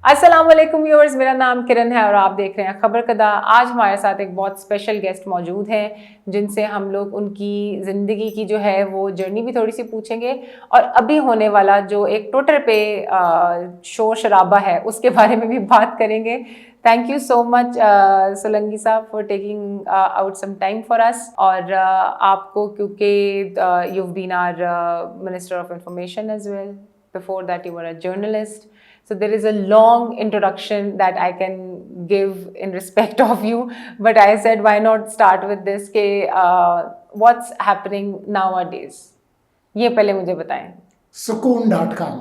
अस्सलाम वालेकुम व्यूअर्स, मेरा नाम किरण है और आप देख रहे हैं खबर कदा। आज हमारे साथ एक बहुत स्पेशल गेस्ट मौजूद हैं जिनसे हम लोग उनकी ज़िंदगी की जो है वो जर्नी भी थोड़ी सी पूछेंगे और अभी होने वाला जो एक ट्विटर पे शोर शराबा है उसके बारे में भी बात करेंगे। Thank you so much Solanki साहब for taking out some time for us. और आपको क्योंकि you been our minister of information as well, before that you were a journalist. So there is a long introduction that I can give in respect of you, but I said why not start with this के what's happening nowadays. ये पहले मुझे बताएं. Sukoon.com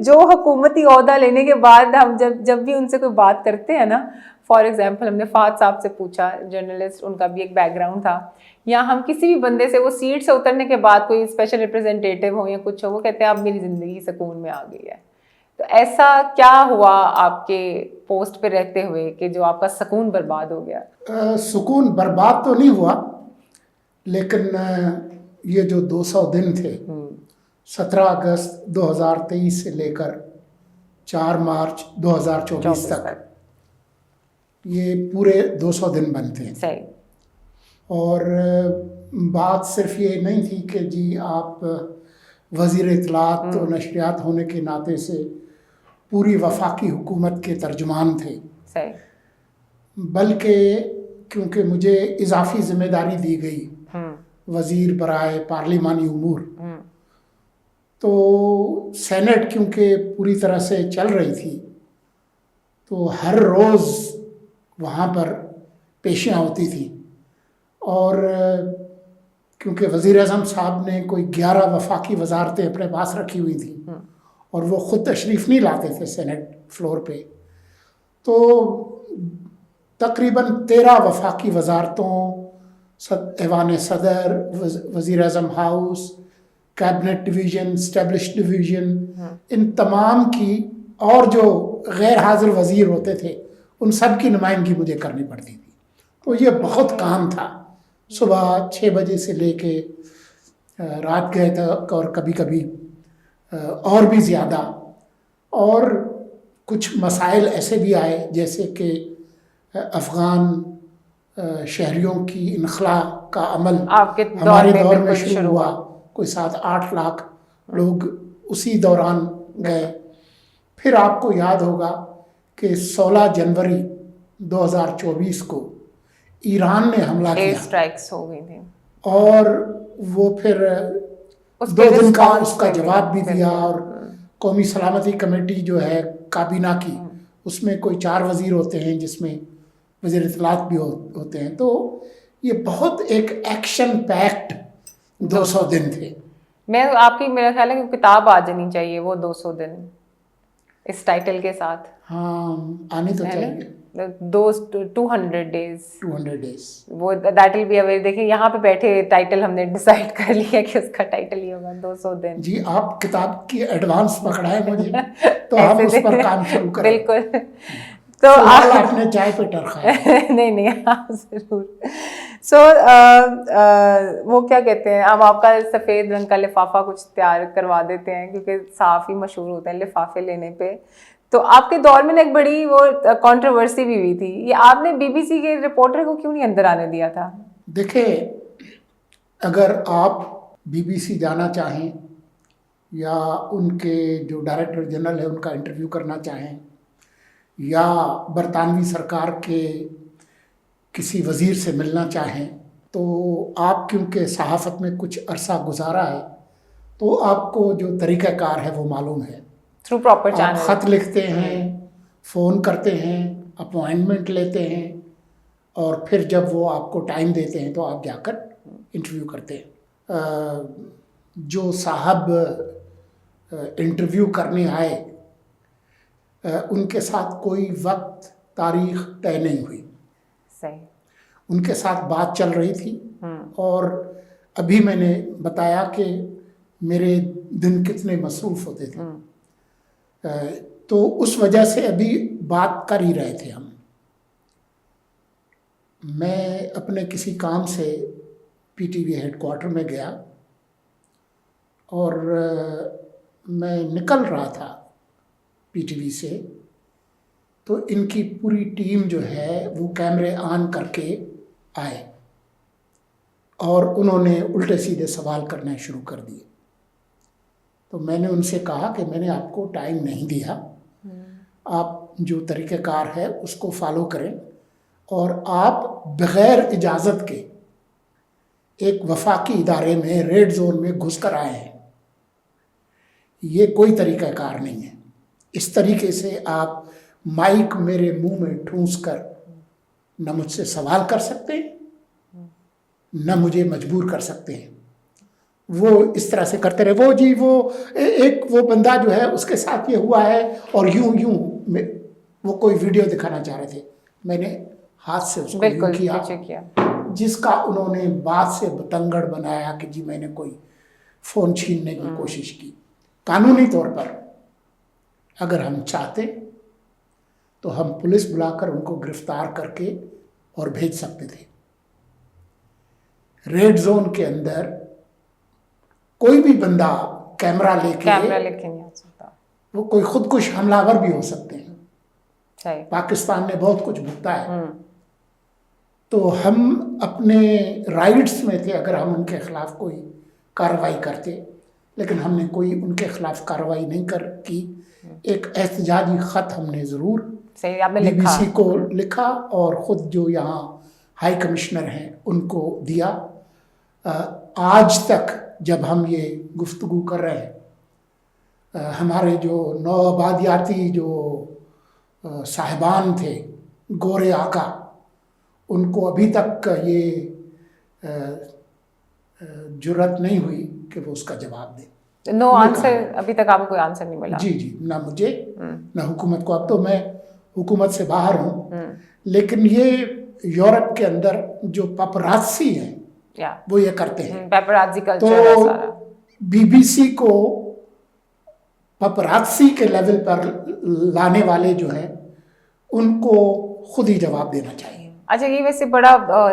जो हुकूमती ओहदा लेने के बाद हम जब भी उनसे कोई बात करते हैं ना, फॉर एग्जाम्पल हमने फात साहब से पूछा, जर्नलिस्ट, उनका भी एक बैकग्राउंड था, या हम किसी भी बंदे से वो सीट से उतरने के बाद कोई स्पेशल रिप्रेजेंटेटिव हो या कुछ हो, वो कहते हैं अब मेरी ज़िंदगी सुकून में आ गई है. तो ऐसा क्या हुआ आपके पोस्ट पे रहते हुए कि जो आपका सुकून बर्बाद हो गया? सुकून बर्बाद तो नहीं हुआ, लेकिन ये जो 200 दिन थे 17 अगस्त 2023 से लेकर 4 मार्च 2024 तक, ये पूरे 200 दिन बनते हैं. सही. और बात सिर्फ ये नहीं थी कि जी आप वज़ीर इत्तलात और नशरियात होने के नाते से पूरी वफाकी हुकूमत के तर्जुमान थे. सही. बल्कि क्योंकि मुझे इजाफी जिम्मेदारी दी गई वज़ीर बराए पार्लिमानी उमूर, तो सेनेट क्योंकि पूरी तरह से चल रही थी, तो हर रोज़ वहाँ पर पेशियाँ होती थी. और क्योंकि वज़ीर आज़म साहब ने कोई 11 वफाकी वजारतें अपने पास रखी हुई थी और वो ख़ुद तशरीफ़ नहीं लाते थे सेनेट फ्लोर पे, तो तकरीबन 13 वफाकी वजारतों, ऐवान सदर, वज़ीर आज़म house, cabinet division, establish division, इन तमाम की, और जो गैर हाजिर वज़ीर होते थे उन सब की नुमाइंदगी मुझे करनी पड़ती थी. तो ये बहुत काम था. सुबह 6 बजे से लेके रात गए तक, और कभी कभी और भी ज़्यादा. और कुछ मसाइल ऐसे भी आए जैसे कि अफ़गान शहरियों की इनखला का अमल हमारे दौर में शुरू हुआ. कोई 7-8 लाख लोग उसी दौरान गए. फिर आपको याद होगा कि 16 जनवरी 2024 को ईरान ने हमला किया, स्ट्राइक्स हो गई थी, और वो फिर 2 दिन का उसका जवाब भी दिया. और कौमी सलामती कमेटी जो है काबीना की, उसमें कोई 4 वज़ीर होते हैं जिसमें वज़ीर इत्तलात भी होते हैं. तो ये बहुत एक एक्शन पैक्ड 200 दिन थे. मेरा ख्याल है कि किताब आ जानी चाहिए वो 200 दिन इस टाइटल के साथ. हाँ, आनी तो चाहिए. 200 days. 200 days वो दैट विल बी अवेयर. देखिए यहाँ पे बैठे टाइटल हमने डिसाइड कर लिया कि उसका टाइटल ही होगा 200 दिन. जी, आप किताब की एडवांस पकड़ाए मुझे तो हम उस पर काम शुरू करें. बिल्कुल. तो आपने चाय पे टरखाया. नहीं हाँ जरूर. सो वो क्या कहते हैं, हम आपका सफ़ेद रंग का लिफाफा कुछ तैयार करवा देते हैं क्योंकि साफ़ ही मशहूर होते हैं लिफाफे लेने पे. तो आपके दौर में एक बड़ी वो कंट्रोवर्सी भी हुई थी, ये आपने बीबीसी के रिपोर्टर को क्यों नहीं अंदर आने दिया था? देखिए, अगर आप बीबीसी जाना चाहें या उनके जो डायरेक्टर जनरल है उनका इंटरव्यू करना चाहें, या बरतानवी सरकार के किसी वज़ीर से मिलना चाहें, तो आप क्योंकि सहाफ़त में कुछ अरसा गुजारा है तो आपको जो तरीक़ाकार है वो मालूम है. थ्रू प्रॉपर चैनल आप ख़त लिखते हैं, फ़ोन करते हैं, अपॉइंटमेंट लेते हैं, और फिर जब वो आपको टाइम देते हैं तो आप जाकर इंटरव्यू करते हैं. जो साहब इंटरव्यू करने आए, उनके साथ कोई वक्त तारीख तय नहीं हुई. सही. उनके साथ बात चल रही थी. और अभी मैंने बताया कि मेरे दिन कितने मसरूफ़ होते थे। तो उस वजह से अभी बात कर ही रहे थे हम। मैं अपने किसी काम से पीटीवी हेडक्वार्टर में गया और मैं निकल रहा था पीटीवी से, तो इनकी पूरी टीम जो है वो कैमरे ऑन करके आए और उन्होंने उल्टे सीधे सवाल करने शुरू कर दिए। तो मैंने उनसे कहा कि मैंने आपको टाइम नहीं दिया, आप जो तरीक़ेकार है उसको फॉलो करें, और आप बग़ैर इजाज़त के एक वफाकी इदारे में रेड जोन में घुस कर आए हैं, ये कोई तरीक़ाकार नहीं है। इस तरीके से आप माइक मेरे मुंह में ठूंस कर न मुझसे सवाल कर सकते हैं, न मुझे मजबूर कर सकते हैं। वो इस तरह से करते रहे। वो जी वो बंदा जो है उसके साथ ये हुआ है और यूं वो कोई वीडियो दिखाना चाह रहे थे। मैंने हाथ से उसको यूं किया, जिसका उन्होंने बात से बतंगड़ बनाया कि जी मैंने कोई फ़ोन छीनने की कोशिश की। कानूनी तौर पर अगर हम चाहते तो हम पुलिस बुलाकर उनको गिरफ्तार करके और भेज सकते थे। रेड जोन के अंदर कोई भी बंदा कैमरा लेके नहीं आ सकता। वो कोई खुदकुश हमलावर भी हो सकते हैं। पाकिस्तान ने बहुत कुछ भुगता है। तो हम अपने राइट्स में थे अगर हम उनके खिलाफ कोई कार्रवाई करते, लेकिन हमने कोई उनके खिलाफ कार्रवाई नहीं की। एक एहतजाजी ख़त हमने ज़रूर BBC को लिखा और ख़ुद जो यहाँ हाई कमिश्नर हैं उनको दिया। आज तक जब हम ये गुफ्तगू कर रहे हैं, हमारे जो नौआबादियाती जो साहिबान थे, गोरे आका, उनको अभी तक ये जुर्रत नहीं हुई कि वो उसका जवाब दें। नो आंसर, अभी तक आपको कोई आंसर नहीं मिला? जी, ना मुझे ना हुकूमत को। अब तो मैं हुकूमत से बाहर हूँ, लेकिन ये यूरोप के अंदर जो पपरासी हैं वो ये करते हैं। पेपराजी कल्चर है सारा। BBC को पपरासी के लेवल पर लाने वाले जो हैं उनको खुद ही जवाब देना चाहिए। अच्छा, ये वैसे बड़ा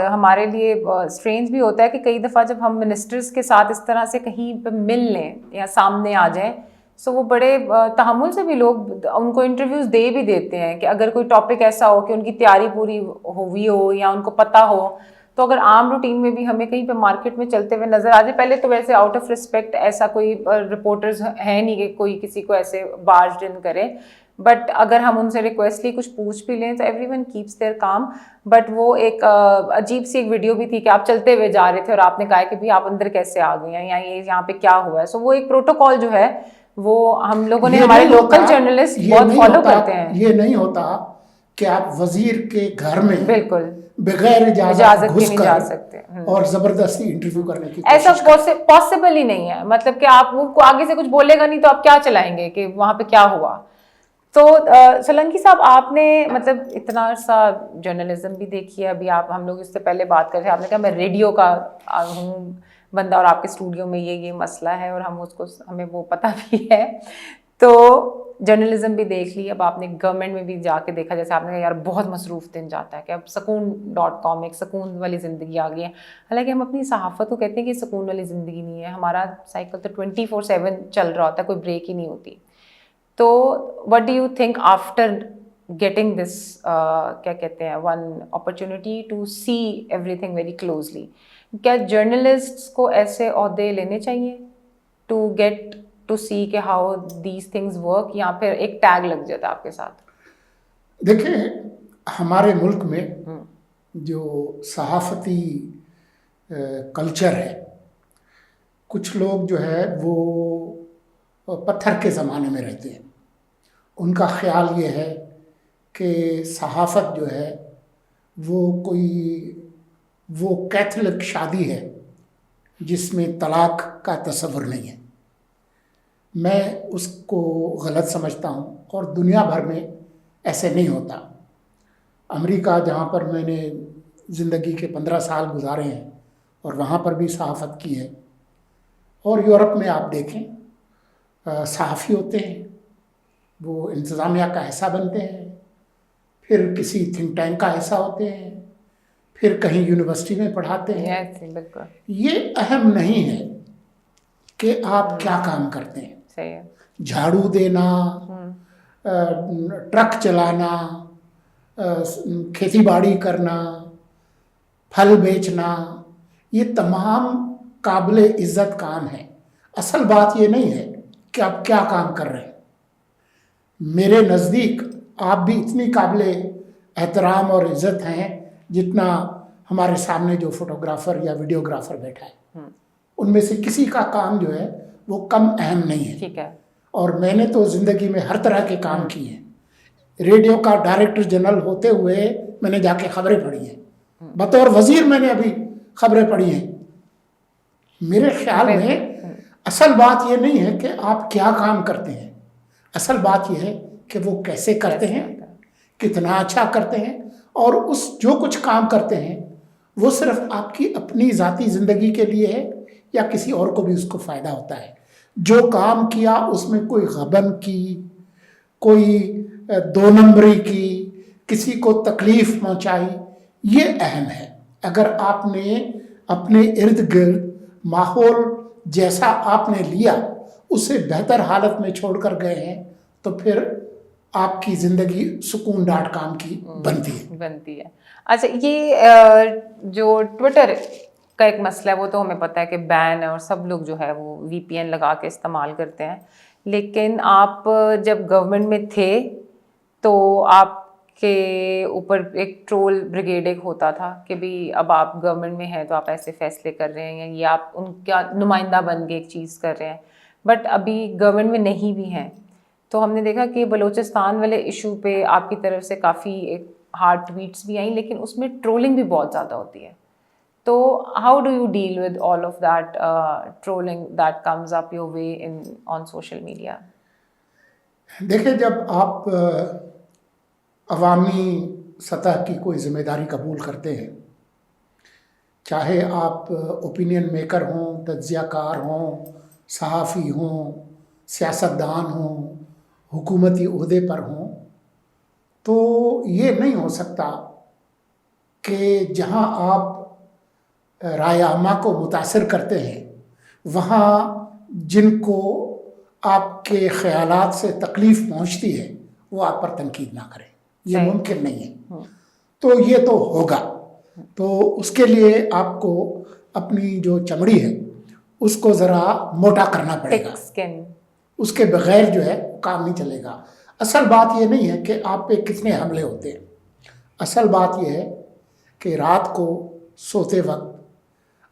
हमारे लिए स्ट्रेंज भी होता है कि कई दफ़ा जब हम मिनिस्टर्स के साथ इस तरह से कहीं पे मिल लें या सामने आ जाएं, सो वो बड़े तहम्मुल से भी लोग उनको इंटरव्यूज़ दे भी देते हैं कि अगर कोई टॉपिक ऐसा हो कि उनकी तैयारी पूरी हुई हो या उनको पता हो, तो अगर आम रूटीन में भी हमें कहीं पे मार्केट में चलते हुए नज़र आ जाए, पहले तो वैसे आउट ऑफ रिस्पेक्ट ऐसा कोई रिपोर्टर्स है नहीं कि कोई किसी को ऐसे बार्ज इन करे, बट अगर हम उनसे रिक्वेस्टली कुछ पूछ भी लें तो एवरीवन कीप्स देयर काम। बट वो एक अजीब सी एक वीडियो भी थी कि आप चलते हुए जा रहे थे और आपने कहा कि भाई आप अंदर कैसे आ गए हैं या ये यहाँ पे क्या हुआ है। सो वो एक प्रोटोकॉल जो है वो हम लोगों ने, हमारे लोकल जर्नलिस्ट बहुत फॉलो करते हैं। ये नहीं होता कि आप वजीर के घर में बिल्कुल बगैर इजाजत घुस नहीं जा सकते और जबरदस्ती इंटरव्यू करने की ऐसा पॉसिबल ही नहीं है। मतलब कि आप वो आगे से कुछ बोलेगा नहीं तो आप क्या चलाएंगे कि वहां पे क्या हुआ। तो सोलंकी साहब, आपने मतलब इतना सा जर्नलिज्म भी देखी है। अभी आप, हम लोग इससे पहले बात कर रहे थे, आपने कहा मैं रेडियो का हूँ बंदा और आपके स्टूडियो में ये मसला है और हमें वो पता भी है। तो जर्नलिज्म भी देख ली, अब आपने गवर्नमेंट में भी जाके देखा, जैसे आपने कहा यार बहुत मसरूफ़ दिन जाता है कि अब सकून.com एक सुकून वाली ज़िंदगी आ गई है। हालांकि हम अपनी सहाफ़त को कहते हैं कि सुकून वाली ज़िंदगी नहीं है, हमारा साइकिल तो 24/7 चल रहा होता है, कोई ब्रेक ही नहीं होती। तो what do you think after getting this, क्या कहते हैं, one opportunity to see everything very closely, क्या जर्नलिस्ट्स को ऐसे ओहदे लेने चाहिए टू गेट टू सी के हाउ दीज थिंग्स वर्क, या फिर एक टैग लग जाता है आपके साथ? देखिए, हमारे मुल्क में जो सहाफ़ती कल्चर है, कुछ लोग जो है वो पत्थर के ज़माने में रहते हैं। उनका ख्याल ये है कि सहाफ़त जो है वो कैथोलिक शादी है जिसमें तलाक का तसव्वुर नहीं है। मैं उसको गलत समझता हूँ और दुनिया भर में ऐसे नहीं होता। अमेरिका, जहाँ पर मैंने ज़िंदगी के 15 साल गुजारे हैं और वहाँ पर भी सहाफ़त की है, और यूरोप में आप देखें सहाफ़ी होते हैं, वो इंतज़ामिया का हिस्सा बनते हैं, फिर किसी थिंक टैंक का हिस्सा होते हैं, फिर कहीं यूनिवर्सिटी में पढ़ाते हैं। बिल्कुल ये अहम नहीं है कि आप क्या काम करते हैं। सही है। झाड़ू देना, ट्रक चलाना, खेती बाड़ी करना, फल बेचना, ये तमाम काबिले इज्जत काम है। असल बात ये नहीं है कि आप क्या काम कर रहे हैं। मेरे नज़दीक आप भी इतनी काबिले एहतराम और इज्जत हैं जितना हमारे सामने जो फोटोग्राफर या वीडियोग्राफर बैठा है, उनमें से किसी का काम जो है वो कम अहम नहीं है। ठीक है। और मैंने तो ज़िंदगी में हर तरह के काम किए हैं। रेडियो का डायरेक्टर जनरल होते हुए मैंने जाके खबरें पढ़ी हैं, बतौर वज़ीर मैंने अभी खबरें पढ़ी हैं। मेरे ख्याल में असल बात ये नहीं है कि आप क्या काम करते हैं, असल बात यह है कि वो कैसे करते हैं, कितना अच्छा करते हैं, और उस जो कुछ काम करते हैं वो सिर्फ आपकी अपनी ज़ाती ज़िंदगी के लिए है या किसी और को भी उसको फ़ायदा होता है। जो काम किया उसमें कोई गबन की, कोई दो नंबरी की, किसी को तकलीफ़ पहुंचाई, ये अहम है। अगर आपने अपने इर्द गिर्द माहौल जैसा आपने लिया उसे बेहतर हालत में छोड़कर गए हैं तो फिर आपकी ज़िंदगी सुकून डाट काम की बनती है। अच्छा, ये जो ट्विटर का एक मसला है वो तो हमें पता है कि बैन है और सब लोग जो है वो VPN लगा के इस्तेमाल करते हैं, लेकिन आप जब गवर्नमेंट में थे तो आपके ऊपर एक ट्रोल ब्रिगेड एक होता था कि भाई अब आप गवर्नमेंट में हैं तो आप ऐसे फैसले कर रहे हैं या आप उनका नुमाइंदा बन के एक चीज़ कर रहे हैं, बट अभी गवर्नमेंट में नहीं भी हैं। तो हमने देखा कि बलूचिस्तान वाले इशू पे आपकी तरफ से काफ़ी एक हार्ड ट्वीट्स भी आई, लेकिन उसमें ट्रोलिंग भी बहुत ज़्यादा होती है। तो how do you deal with all of that trolling that comes up your way in on social media? देखिए, जब आप अवामी सतह की कोई ज़िम्मेदारी कबूल करते हैं, चाहे आप ओपिनियन मेकर हों, तज्ज़ियाकार हों, सहाफ़ी हों, सियासतदान हों, हुकूमती ओहदे पर हों, तो ये नहीं हो सकता कि जहाँ आप राय आमा को मुतासिर करते हैं वहाँ जिनको आपके ख़यालात से तकलीफ़ पहुँचती है वो आप पर तनकीद ना करें, ये मुमकिन नहीं है। तो ये तो होगा, तो उसके लिए आपको अपनी जो चमड़ी है उसको ज़रा मोटा करना पड़ेगा, उसके बगैर जो है काम नहीं चलेगा। असल बात ये नहीं है कि आप पे कितने हमले होते हैं, असल बात ये है कि रात को सोते वक्त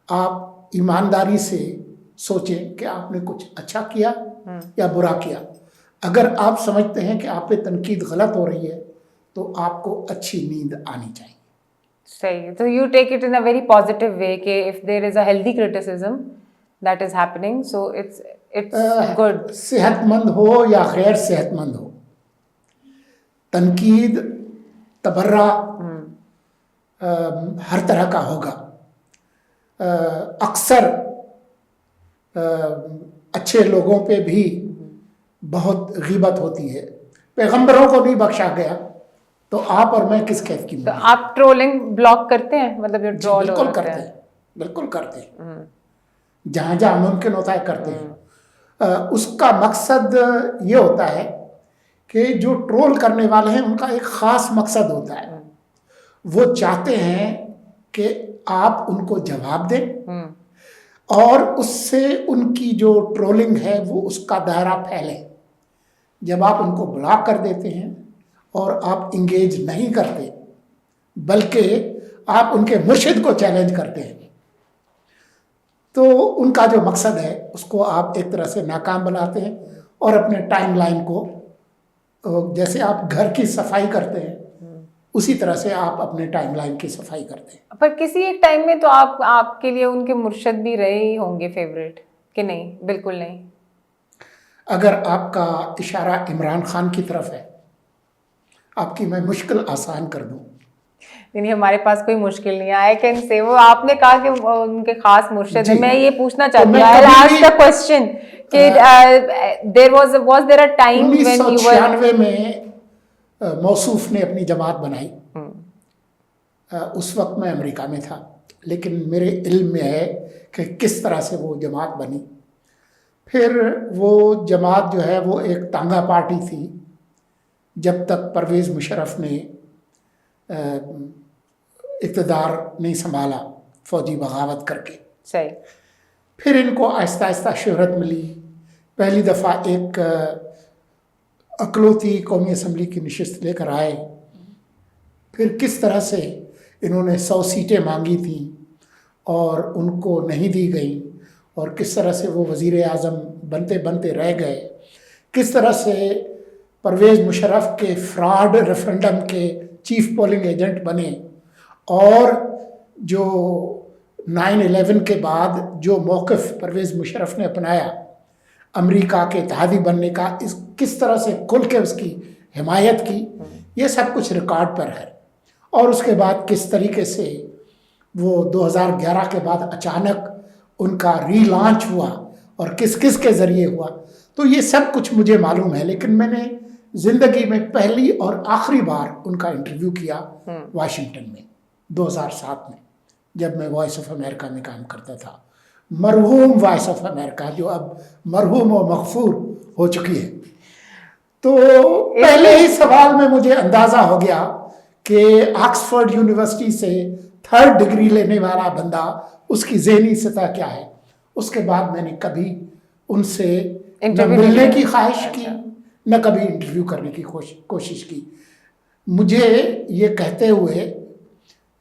आप ईमानदारी से सोचें कि आपने कुछ अच्छा किया या बुरा किया। अगर आप समझते हैं कि आप पे तनकीद गलत हो रही है तो आपको अच्छी नींद आनी चाहिए। सही, तो you take it in a very positive way कि if there is a healthy criticism that is happening so it's good. सेहतमंद हो या गैर सेहतमंद हो, तनकीद तबर्रा हर तरह का होगा। अक्सर अच्छे लोगों पे भी बहुत ग़ीबत होती है, पैगंबरों को नहीं बख्शा गया तो आप और मैं किस कैफ की। तो आप ट्रोलिंग ब्लॉक करते हैं, मतलब ये ट्रोल बिल्कुल करते हैं, बिल्कुल करते हैं, जहाँ जहाँ मुमकिन होता है करते हैं। उसका मकसद ये होता है कि जो ट्रोल करने वाले हैं उनका एक ख़ास मकसद होता है, वो चाहते हैं कि आप उनको जवाब दें और उससे उनकी जो ट्रोलिंग है वो उसका दायरा फैले। जब आप उनको ब्लॉक कर देते हैं और आप इंगेज नहीं करते बल्कि आप उनके मुर्शिद को चैलेंज करते हैं तो उनका जो मकसद है उसको आप एक तरह से नाकाम बनाते हैं और अपने टाइमलाइन को, जैसे आप घर की सफाई करते हैं उसी तरह से आप अपने टाइमलाइन की सफाई करते हैं। पर किसी एक टाइम में तो आपके लिए उनके मुर्शिद भी रहे ही होंगे फेवरेट, कि नहीं? बिल्कुल नहीं। अगर आपका इशारा इमरान खान की तरफ है, आपकी मैं मुश्किल आसान कर दूं। नहीं, हमारे पास कोई मुश्किल नहीं है। आई कैन से, वो आपने कहा कि वो उनके खास मुर्शिद है। मैं ये पूछना चाहती हूँ, आई आस्क द क्वेश्चन कि there was there a time when you were 1996 में मौसूफ ने अपनी जमात बनाई। उस वक्त मैं अमेरिका में था, लेकिन मेरे इल्म में है कि किस तरह से वो जमात बनी। फिर वो जमात जो है वो एक तांगा पार्टी थी जब तक परवेज़ मुशर्रफ ने इक़्तिदार नहीं संभाला फौजी बगावत करके। सही। फिर इनको आहिस्ता आहिस्ता शोहरत मिली। पहली दफ़ा एक अकलौती कौमी असम्बली की नशिस्त लेकर आए। फिर किस तरह से इन्होंने 100 सीटें मांगी थी और उनको नहीं दी गई, और किस तरह से वो वज़ीर आज़म बनते बनते रह गए, किस तरह से परवेज़ मुशर्रफ के फ्रॉड रेफरेंडम के चीफ पोलिंग एजेंट बने, और जो 9/11 के बाद जो मौक़िफ़ परवेज़ मुशर्रफ ने अपनाया अमेरिका के इत्तेहादी बनने का, इस किस तरह से खुल के उसकी हिमायत की, ये सब कुछ रिकॉर्ड पर है। और उसके बाद किस तरीके से वो 2011 के बाद अचानक उनका रीलॉन्च हुआ और किस किस के ज़रिए हुआ, तो ये सब कुछ मुझे मालूम है। लेकिन मैंने ज़िंदगी में पहली और आखिरी बार उनका इंटरव्यू किया वाशिंगटन में 2007 में, जब मैं वॉइस ऑफ अमेरिका में काम करता था। मरहूम वॉइस ऑफ अमेरिका, जो अब मरहूम और मगफूर हो चुकी है। तो पहले ही सवाल में मुझे अंदाज़ा हो गया कि ऑक्सफोर्ड यूनिवर्सिटी से 3rd डिग्री लेने वाला बंदा, उसकी ज़हनी सतह क्या है। उसके बाद मैंने कभी उनसे न मिलने की ख्वाहिश की, न कभी इंटरव्यू करने की कोशिश की। मुझे ये कहते हुए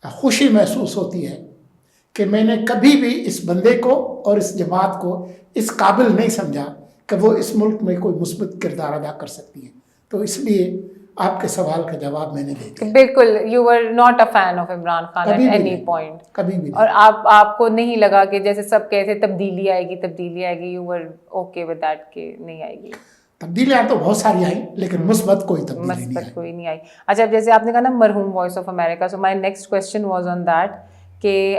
खुशी महसूस होती है कि मैंने कभी भी इस बंदे को और इस जमात को इस काबिल नहीं समझा कि वो इस मुल्क में कोई मुस्बत किरदार अदा कर सकती है। तो इसलिए आपके सवाल का जवाब मैंने दे दिया। बिल्कुल, you were not a fan of Imran Khan at any point, कभी भी नहीं। और आपको नहीं लगा कि जैसे सब कहते तब्दीली आएगी, you were okay with that कि नहीं आएगी? तब्दीलियाँ तो बहुत सारी आई, लेकिन मुस्बत कोई तब्दीली नहीं आई। अच्छा, जैसे आपने कहा ना मरहूम voice of America, so my next question was on that कि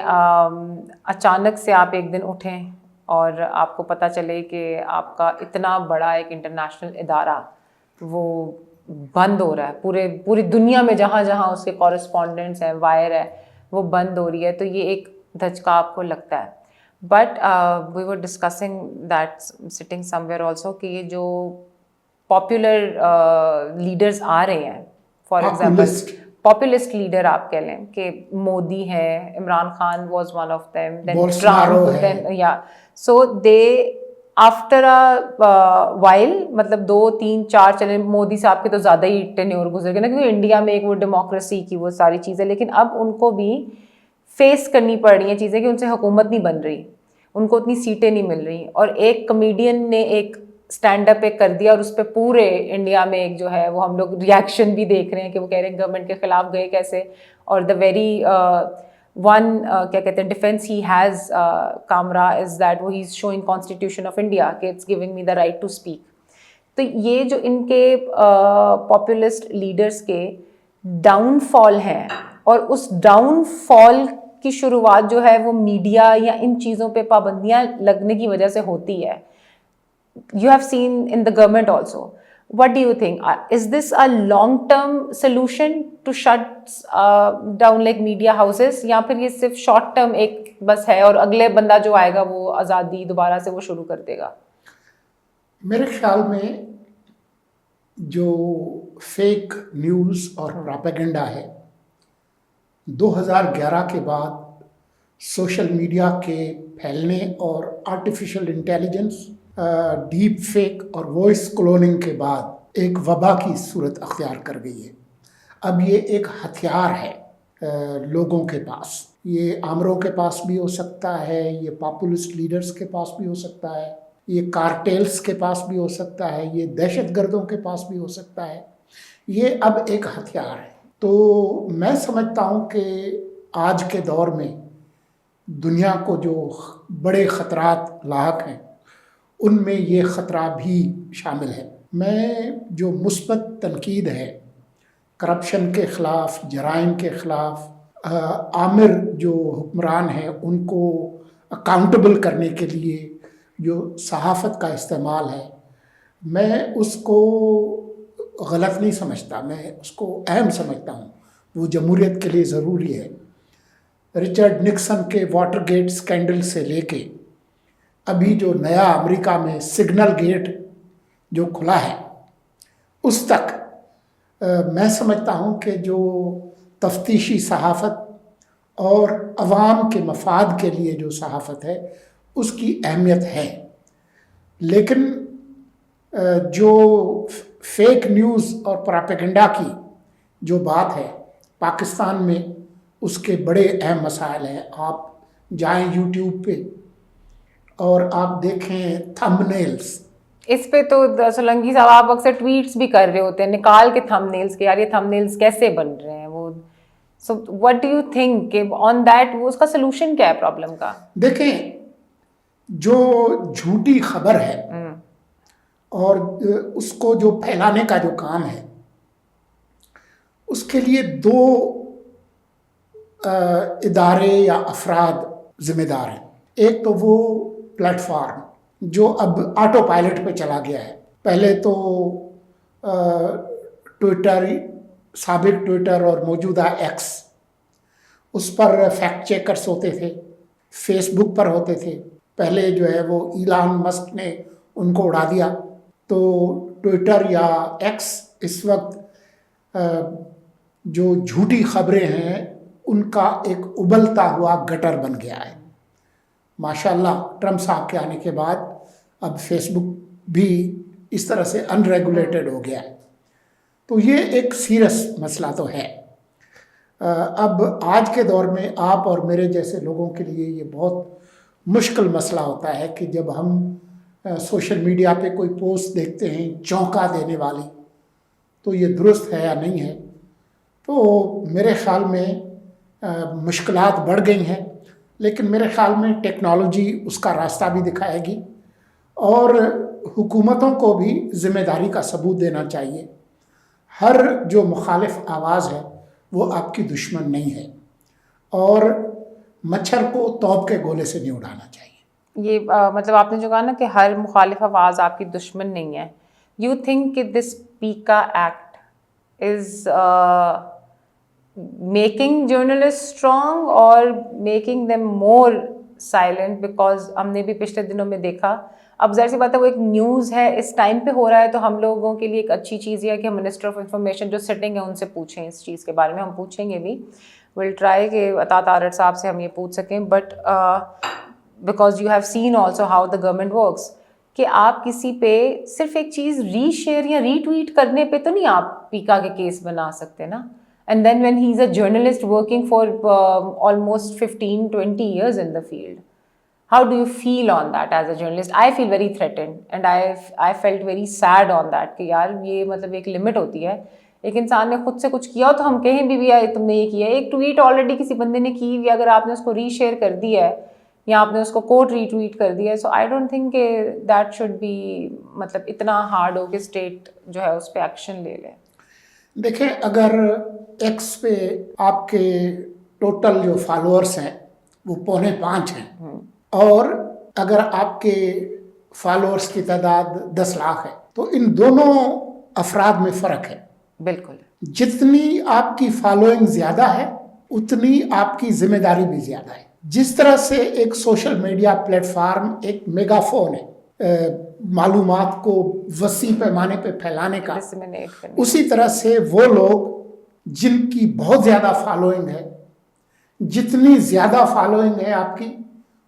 अचानक से आप एक दिन उठें और आपको पता चले कि आपका इतना बड़ा एक इंटरनेशनल इदारा वो बंद हो रहा है, पूरी दुनिया में जहाँ जहाँ उसके कॉरेस्पॉन्डेंट्स हैं, वायर है, वो बंद हो रही है, तो ये एक धचका आपको लगता है। But we were discussing that sitting somewhere also कि ये जो पॉपुलर लीडर्स आ रहे हैं, फॉर एग्जाम्पल पॉपुलिस्ट लीडर आप कह लें कि मोदी है, Imran Khan was one of them, then Trump, then या so they after a while, मतलब 2, 3, 4 चले, मोदी साहब के तो ज़्यादा ही टेन्योर गुजर गए ना, क्योंकि इंडिया में एक वो डेमोक्रेसी की वो सारी चीज़ें, लेकिन अब उनको भी फेस करनी पड़ रही हैं चीज़ें कि उनसे हुकूमत नहीं बन रही, उनको उतनी सीटें नहीं मिल रही। और एक कमेडियन ने एक स्टैंड अप एक कर दिया और उस पर पूरे इंडिया में एक जो है वो हम लोग रिएक्शन भी देख रहे हैं कि वो कह रहे हैं गवर्नमेंट के खिलाफ गए कैसे, और द वेरी वन क्या कहते हैं defence he has Kamra is that वो he is showing constitution of India कि it's giving me the right to speak. तो ये जो इनके पॉपुलिस्ट लीडर्स के डाउनफॉल हैं, और उस डाउनफॉल की शुरुआत जो है वो मीडिया या इन चीज़ों पे पाबंदियाँ लगने की वजह से होती है। You have seen in the government also. What do you think? Is this a long-term solution to shut down like media houses, या फिर ये सिर्फ short-term एक बस है और अगले बंदा जो आएगा वो आज़ादी दोबारा से वो शुरू कर देगा? मेरे ख्याल में जो फेक न्यूज़ और प्रोपेगेंडा है, 2011 के बाद सोशल मीडिया के फैलने और आर्टिफिशियल इंटेलिजेंस, डीप फेक और वॉइस क्लोनिंग के बाद एक वबा की सूरत अख्तियार कर गई है। अब ये एक हथियार है लोगों के पास, ये आमरों के पास भी हो सकता है, ये पॉपुलिस्ट लीडर्स के पास भी हो सकता है, ये कार्टेल्स के पास भी हो सकता है, ये दहशतगर्दों के पास भी हो सकता है। ये अब एक हथियार है। तो मैं समझता हूँ कि आज के दौर में दुनिया को जो बड़े ख़तरात लाहक हैं उनमें ये ख़तरा भी शामिल है। मैं जो मुस्बत तनकीद है करप्शन के ख़िलाफ़, जराइम के ख़िलाफ़, आमिर जो हुक्मरान हैं उनको अकाउंटेबल करने के लिए जो सहाफ़त का इस्तेमाल है, मैं उसको गलत नहीं समझता, मैं उसको अहम समझता हूँ। वो जमहूरियत के लिए ज़रूरी है। रिचर्ड निक्सन के वाटरगेट स्कैंडल से लेके अभी जो नया अमेरिका में सिग्नल गेट जो खुला है उस तक मैं समझता हूँ कि जो तफ्तीशी सहाफ़त और अवाम के मफाद के लिए जो सहाफ़त है उसकी अहमियत है। लेकिन जो फेक न्यूज़ और प्रोपेगेंडा की जो बात है पाकिस्तान में, उसके बड़े अहम मसाइल हैं। आप जाएं यूट्यूब पे और आप देखें थंबनेल्स। इस पे तो सोलंकी साहब आप अक्सर ट्वीट्स भी कर रहे होते हैं निकाल के थंबनेल्स के, यार ये थंबनेल्स कैसे बन रहे हैं वो। So what do you think on that, वो उसका सोल्यूशन क्या है प्रॉब्लम का? देखें, जो झूठी खबर है और उसको जो फैलाने का जो काम है, उसके लिए दो इदारे या अफराद जिम्मेदार हैं। एक तो वो प्लेटफॉर्म जो अब ऑटो पायलट पे चला गया है। पहले तो ट्विटर, साबिक ट्विटर और मौजूदा एक्स, उस पर फैक्ट चेकर्स होते थे, फेसबुक पर होते थे। पहले जो है वो इलान मस्क ने उनको उड़ा दिया, तो ट्विटर या एक्स इस वक्त जो झूठी खबरें हैं उनका एक उबलता हुआ गटर बन गया है। माशाल्लाह ट्रम्प साहब के आने के बाद अब फेसबुक भी इस तरह से अनरेगुलेटेड हो गया है। तो ये एक सीरियस मसला तो है। अब आज के दौर में आप और मेरे जैसे लोगों के लिए ये बहुत मुश्किल मसला होता है कि जब हम सोशल मीडिया पे कोई पोस्ट देखते हैं चौंका देने वाली, तो ये दुरुस्त है या नहीं है। तो मेरे ख़्याल में मुश्किलात बढ़ गई हैं, लेकिन मेरे ख़्याल में टेक्नोलॉजी उसका रास्ता भी दिखाएगी और हुकूमतों को भी ज़िम्मेदारी का सबूत देना चाहिए। हर जो मुखालिफ आवाज़ है वो आपकी दुश्मन नहीं है और मच्छर को तौब के गोले से नहीं उड़ाना चाहिए। ये मतलब आपने जो कहा ना कि हर मुखालिफ आवाज़ आपकी दुश्मन नहीं है, यू थिंक कि this PECA act is making journalist strong और making them more silent? Because हमने भी पिछले दिनों में देखा, अब ज़ाहिर सी बात है वो एक न्यूज़ है, इस टाइम पे हो रहा है, तो हम लोगों के लिए एक अच्छी चीज़ है कि हम मिनिस्टर ऑफ इंफॉर्मेशन जो सिटिंग है उनसे पूछें इस चीज़ के बारे में। हम पूछेंगे भी, विल ट्राई कि अतात आरट साहब से हम ये पूछ सकें। But because you have seen also how the government works, कि आप किसी पे सिर्फ एक चीज़ रीशेयर या रीट्वीट करने पे तो नहीं आप पीका के केस बना सकते ना। And then when he's a journalist working for almost 15-20 years in the field, how do you feel on that as a journalist? I feel very threatened and I felt very sad on that कि यार ये मतलब एक limit होती है। एक इंसान ने खुद से कुछ किया तो हम कहें भी यार तुमने ये किया है। एक ट्वीट ऑलरेडी किसी बंदे ने की हुई, अगर आपने उसको रीशेयर कर दिया है या आपने उसको कोट रीट्वीट कर दिया है, so I don't think that should be मतलब इतना हार्ड हो कि स्टेट जो है उस पर एक्शन ले ले। देखें, अगर एक्स पे आपके टोटल जो फॉलोअर्स हैं वो 4.5 हैं और अगर आपके फॉलोअर्स की तादाद 10 लाख है, तो इन दोनों अफराद में फ़र्क है। बिल्कुल, जितनी आपकी फॉलोइंग ज़्यादा है उतनी आपकी जिम्मेदारी भी ज़्यादा है। जिस तरह से एक सोशल मीडिया प्लेटफार्म एक मेगाफोन है मालूमात को वसी पैमाने पे फैलाने का, उसी तरह से वो लोग जिनकी बहुत ज़्यादा फॉलोइंग है, जितनी ज़्यादा फॉलोइंग है आपकी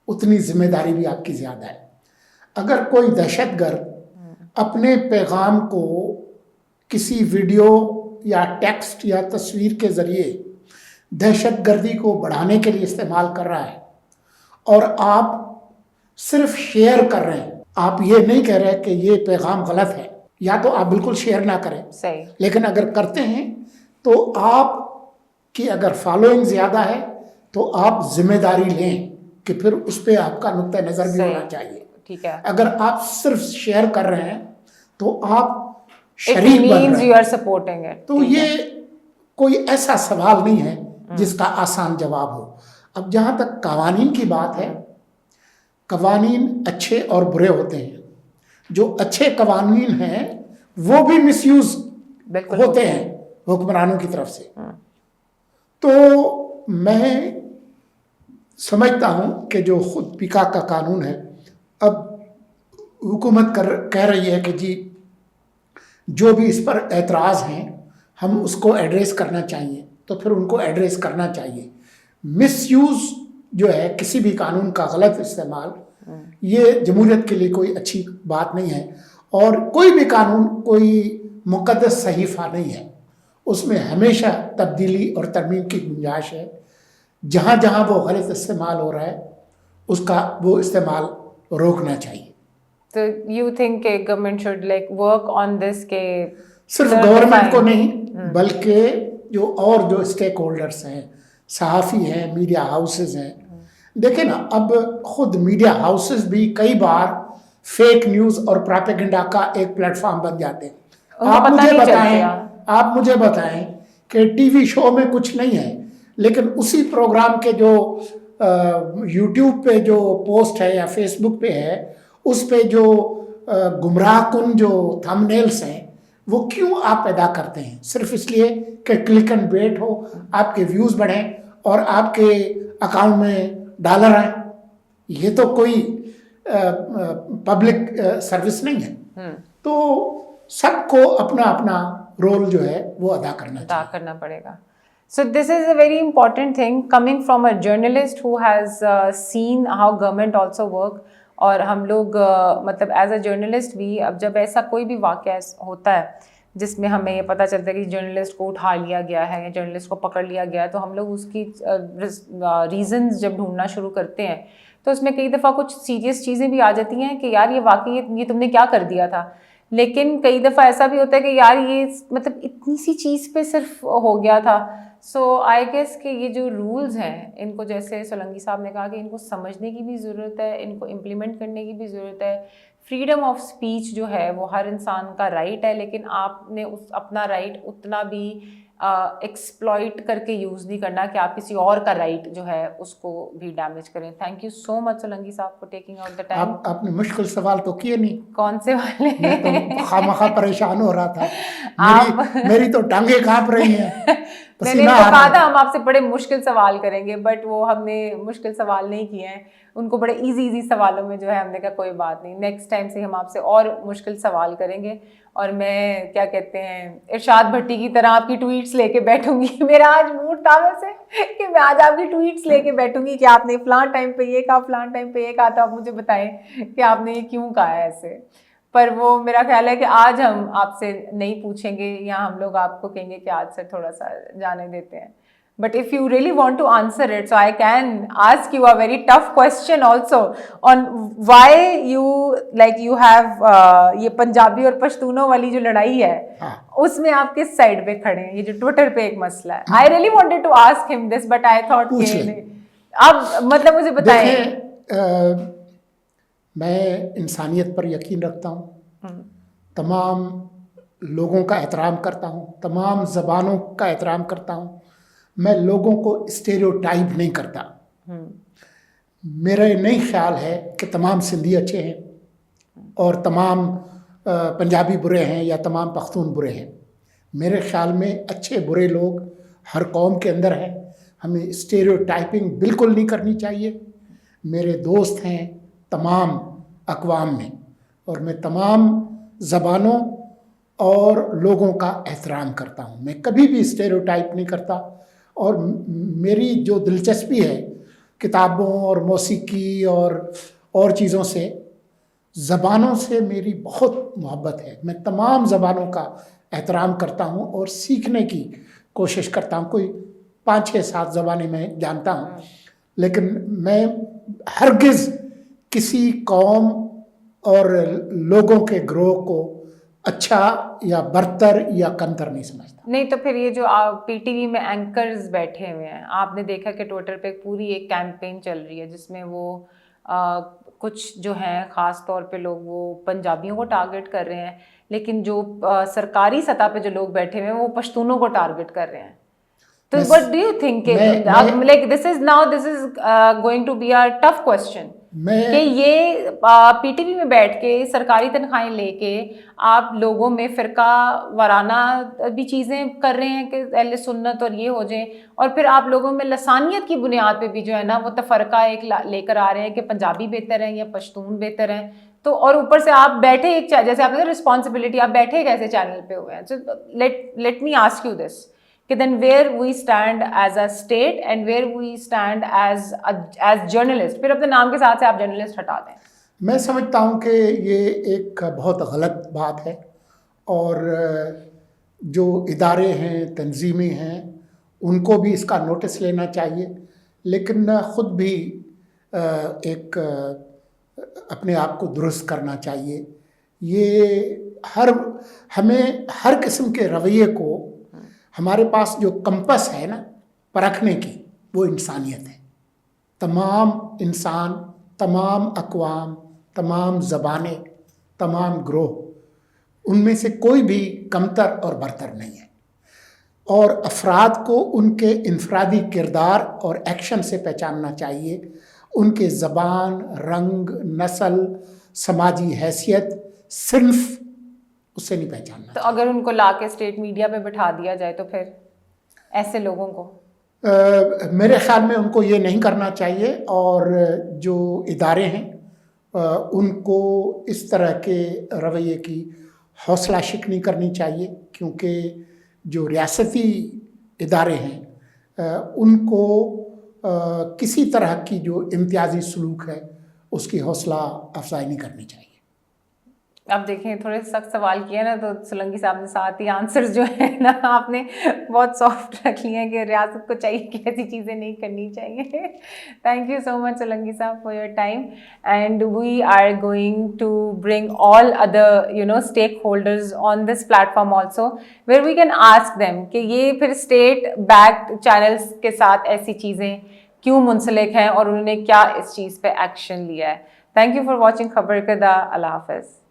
उतनी जिम्मेदारी भी आपकी ज़्यादा है। अगर कोई दहशतगर्द अपने पैगाम को किसी वीडियो या टेक्स्ट या तस्वीर के ज़रिए दहशतगर्दी को बढ़ाने के लिए इस्तेमाल कर रहा है और आप सिर्फ शेयर कर रहे हैं, आप ये नहीं कह रहे कि ये पैगाम गलत है, या तो आप बिल्कुल शेयर ना करें, सही, लेकिन अगर करते हैं तो आप की अगर फॉलोइंग ज़्यादा है तो आप जिम्मेदारी लें कि फिर उस पर आपका नुक्ता नज़र भी होना चाहिए। ठीक है, अगर आप सिर्फ शेयर कर रहे हैं तो आप शरीक बन रहे हैं, you are supporting it। तो ये कोई ऐसा सवाल नहीं है जिसका आसान जवाब हो। अब जहाँ तक कवानीन की बात है, कवानीन अच्छे और बुरे होते हैं। जो अच्छे कवानीन हैं वो भी मिसयूज होते हैं हुक्मरानों की तरफ से। तो मैं समझता हूं कि जो खुद पिका का कानून है, अब हुकूमत कह रही है कि जी जो भी इस पर एतराज़ हैं हम उसको एड्रेस करना चाहिए, तो फिर उनको एड्रेस करना चाहिए। मिसयूज़ जो है किसी भी कानून का गलत इस्तेमाल, ये जमहूरियत के लिए कोई अच्छी बात नहीं है। और कोई भी कानून कोई मुक़द्दस सहीफ़ा नहीं है, उसमें हमेशा तब्दीली और तरमीम की गुंजाइश है। जहाँ जहाँ वो गलत इस्तेमाल हो रहा है उसका वो इस्तेमाल रोकना चाहिए। तो यू थिंक के government should like work on this, के सिर्फ गवर्नमेंट को नहीं बल्कि जो स्टेक होल्डर्स हैं, सहाफ़ी हैं, मीडिया हाउसेस हैं। देखें ना, अब खुद मीडिया हाउसेस भी कई बार फेक न्यूज़ और प्रोपेगेंडा का एक प्लेटफॉर्म बन जाते हैं। आप मुझे बताएं कि टीवी शो में कुछ नहीं है, लेकिन उसी प्रोग्राम के जो यूट्यूब पे जो पोस्ट है या फेसबुक पे है, उस पे जो गुमराह कुन जो थंबनेल्स हैं वो क्यों आप पैदा करते हैं? सिर्फ इसलिए कि क्लिक एंड बेट हो, आपके व्यूज़ बढ़ें और आपके अकाउंट में डॉलर आए। ये तो कोई पब्लिक सर्विस नहीं है। तो सबको अपना अपना रोल जो है वो अदा करना पड़ेगा। So this is a very important thing coming from a journalist who has seen how government also work। और हम लोग मतलब एज अ जर्नलिस्ट भी, अब जब ऐसा कोई भी वाक़या होता है जिसमें हमें ये पता चलता है कि जर्नलिस्ट को उठा लिया गया है या जर्नलिस्ट को पकड़ लिया गया है, तो हम लोग उसकी रीज़न्स जब ढूंढना शुरू करते हैं तो उसमें कई दफ़ा कुछ सीरियस चीज़ें भी आ जाती हैं कि यार ये वाकई ये तुमने क्या कर दिया था। लेकिन कई दफ़ा ऐसा भी होता है कि यार ये मतलब इतनी सी चीज़ पे सिर्फ हो गया था। सो आई गेस कि ये जो रूल्स हैं इनको, जैसे सोलंकी साहब ने कहा कि इनको समझने की भी ज़रूरत है, इनको इम्प्लीमेंट करने की भी ज़रूरत है। फ्रीडम ऑफ स्पीच जो है वो हर इंसान का राइट है, लेकिन आपने उस अपना राइट उतना भी एक्सप्लॉइट करके यूज़ नहीं करना कि आप किसी और का राइट जो है उसको भी डैमेज करें। Thank you so much Solanki साहब for taking out the time. आपने मुश्किल सवाल तो किए नहीं। कौन से वाले? मैं तो खामखा परेशान हो रहा था। मेरी तो टांगे कांप रही हैं। मैंने तो कहा था हम आपसे बड़े मुश्किल सवाल करेंगे, बट वो हमने मुश्किल सवाल नहीं किए हैं, उनको बड़े इजी सवालों में जो है हमने कहा कोई बात नहीं, नेक्स्ट टाइम से हम आपसे और मुश्किल सवाल करेंगे। और मैं क्या कहते हैं, इरशाद भट्टी की तरह आपकी ट्वीट्स लेके बैठूंगी। मेरा आज मूड था वैसे कि मैं आज आपकी ट्वीट्स लेके बैठूंगी कि आपने फलां टाइम पे ये कहा, फलां टाइम पे ये कहा, तो आप मुझे बताएं कि आपने ये क्यों कहा है ऐसे। पर वो मेरा ख्याल है कि आज हम आपसे नहीं पूछेंगे या हम लोग आपको कहेंगे कि आज से थोड़ा सा जाने देते हैं। But if you really want to answer it, so I can ask you a very tough question also on why you have ये पंजाबी और पश्तूनों वाली जो लड़ाई है, उसमें आप किस साइड पे खड़े हैं? ये जो ट्विटर पे एक मसला है, I really wanted to ask him this, but I thought कि अब मतलब मुझे बताएं। मैं इंसानियत पर यकीन रखता हूँ, तमाम लोगों का एहतराम करता हूँ, तमाम ज़बानों का एहतराम करता हूँ। मैं लोगों को स्टेरियोटाइप नहीं करता। मेरा नहीं ख्याल है कि तमाम सिंधी अच्छे हैं और तमाम पंजाबी बुरे हैं या तमाम पख्तून बुरे हैं। मेरे ख्याल में अच्छे बुरे लोग हर कौम के अंदर हैं। हमें स्टेरियोटाइपिंग बिल्कुल नहीं करनी चाहिए। मेरे दोस्त हैं तमाम अक़वाम में और मैं तमाम ज़बानों और लोगों का एहतराम करता हूँ। मैं कभी भी स्टेरियोटाइप नहीं करता। और मेरी जो दिलचस्पी है किताबों और मौसीकी और चीज़ों से, ज़बानों से मेरी बहुत मोहब्बत है। मैं तमाम ज़बानों का एहतराम करता हूँ और सीखने की कोशिश करता हूँ। कोई 5, 6, 7 ज़बानें मैं जानता हूँ, लेकिन मैं हरगिज़ किसी कौम और लोगों के ग्रोह को अच्छा या बरतर या कमतर नहीं समझता। नहीं तो फिर ये जो पीटीवी में एंकर्स बैठे हुए हैं, आपने देखा कि ट्विटर पे पूरी एक कैंपेन चल रही है जिसमें वो कुछ जो हैं ख़ास तौर पे लोग वो पंजाबियों को टारगेट कर रहे हैं, लेकिन जो सरकारी सतह पे जो लोग बैठे हुए हैं वो पश्तूनों को टारगेट कर रहे हैं। तो what do you think, like this is going to be a tough question कि ये पीटीवी में बैठ के सरकारी तनख्वाहें लेके आप लोगों में फिरका वाराना भी चीज़ें कर रहे हैं कि अहले सुन्नत और ये हो जाए, और फिर आप लोगों में लसानियत की बुनियाद पे भी जो है ना वो तफरका एक लेकर आ रहे हैं कि पंजाबी बेहतर है या पश्तून बेहतर है। तो और ऊपर से आप बैठे एक, जैसे आपने रिस्पॉन्सिबिलिटी, आप बैठे एक ऐसे चैनल पे हुए हैं। So let me ask you this कि then where we stand as a state and where we stand as journalist, फिर अपने नाम के साथ से आप जर्नलिस्ट हटा दें। मैं समझता हूँ कि ये एक बहुत गलत बात है, और जो इदारे हैं, तंजीमें हैं, उनको भी इसका नोटिस लेना चाहिए, लेकिन ख़ुद भी एक अपने आप को दुरुस्त करना चाहिए। ये हमें हर किस्म के रवैये को, हमारे पास जो कंपस है ना परखने की, वो इंसानियत है। तमाम इंसान, तमाम अक़वाम, तमाम ज़बानें, तमाम ग्रोह, उनमें से कोई भी कमतर और बरतर नहीं है, और अफराद को उनके इनफरादी किरदार और एक्शन से पहचानना चाहिए। उनके ज़बान, रंग, नस्ल, समाजी हैसियत, सिर्फ उससे नहीं पहचानना। तो अगर उनको लाके स्टेट मीडिया पे बिठा दिया जाए तो फिर ऐसे लोगों को मेरे ख्याल में उनको ये नहीं करना चाहिए, और जो इदारे हैं उनको इस तरह के रवैये की हौसला शिकनी करनी चाहिए, क्योंकि जो रियासती इदारे हैं उनको किसी तरह की जो इम्तियाजी सलूक है उसकी हौसला अफजाई नहीं करनी चाहिए। अब देखें, थोड़े सख्त सवाल किया ना तो सोलंकी साहब ने साथ ही आंसर्स जो है ना आपने बहुत सॉफ्ट रख लिए हैं कि रियासत को चाहिए कि ऐसी चीज़ें नहीं करनी चाहिए। Thank you so much Solanki साहब for your time, and we are going to bring all other stakeholders on this platform also, where we can ask them कि ये फिर स्टेट बैक्ड चैनल्स के साथ ऐसी चीज़ें क्यों मुंसलिक हैं और उन्होंने क्या इस चीज़ पे एक्शन लिया है। थैंक यू फॉर वॉचिंग खबर कदा। अल्लाह हाफ़िज़।